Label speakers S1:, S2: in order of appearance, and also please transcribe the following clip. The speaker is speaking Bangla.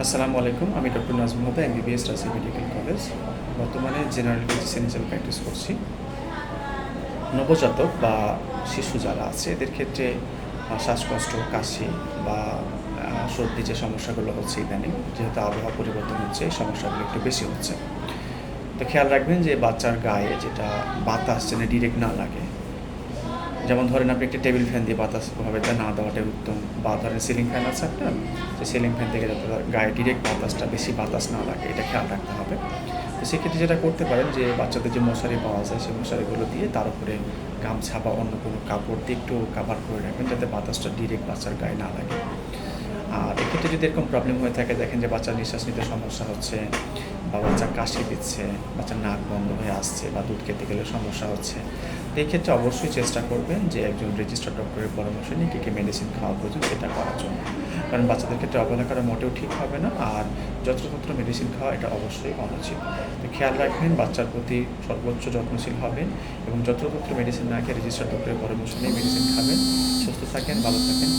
S1: আসসালামু আলাইকুম। আমি ডক্টর নাজমুল হুদা, এমবিবিএস রাজশাহী মেডিকেল কলেজ। বর্তমানে জেনারেল ফিজিশিয়ান হিসেবে প্র্যাকটিস করছি। নবজাতক বা শিশু যারা আছে এদের ক্ষেত্রে শ্বাসকষ্ট, কাশি বা সর্দি যে সমস্যাগুলো হচ্ছে ইদানিং, যেহেতু আবহাওয়া পরিবর্তন হচ্ছে, এই সমস্যাগুলো একটু বেশি হচ্ছে। তো খেয়াল রাখবেন যে বাচ্চার গায়ে যেটা বাতাস যেন ডিরেক্ট না লাগে। যেমন ধরেন আপনি একটা টেবিল ফ্যান দিয়ে বাতাস প্রভাবিত না দেওয়াটাই উত্তম, বা ধরেন সিলিং ফ্যান আছে আপনার, সেই সিলিং ফ্যান থেকে যাতে তার গায়ে ডিরেক্ট বাতাসটা বেশি বাতাস না লাগে, এটা খেয়াল রাখতে হবে। তো সেক্ষেত্রে যেটা করতে পারেন যে বাচ্চাদের যে মশারি পাওয়া যায় সেই মশারিগুলো দিয়ে তার উপরে গামছা বা অন্য কোনো কাপড় দিয়ে একটু কাভার করে রাখবেন যাতে বাতাসটা ডিরেক্ট বাচ্চার গায়ে না লাগে। আর এক্ষেত্রে যদি এরকম প্রবলেম হয়ে থাকে, দেখেন যে বাচ্চার নিঃশ্বাস নিতে সমস্যা হচ্ছে বা বাচ্চা কাশি দিচ্ছে, বাচ্চার নাক বন্ধ হয়ে আসছে বা দুধ খেতে গেলে সমস্যা হচ্ছে, তো এই ক্ষেত্রে অবশ্যই চেষ্টা করবেন যে একজন রেজিস্টার্ড ডক্টরের পরামর্শ নিয়ে কী কী মেডিসিন খাওয়া প্রয়োজন সেটা করার জন্য। কারণ বাচ্চাদের ক্ষেত্রে অবহেলা করা মোটেও ঠিক হবে না, আর যত্রতত্র মেডিসিন খাওয়া এটা অবশ্যই অনুচিত। তো খেয়াল রাখবেন, বাচ্চার প্রতি সর্বোচ্চ যত্নশীল হবেন এবং যত্রতত্র মেডিসিন না খেয়ে রেজিস্টার্ড ডক্টরের পরামর্শ নিয়ে মেডিসিন খাবেন। সুস্থ থাকেন, ভালো থাকেন।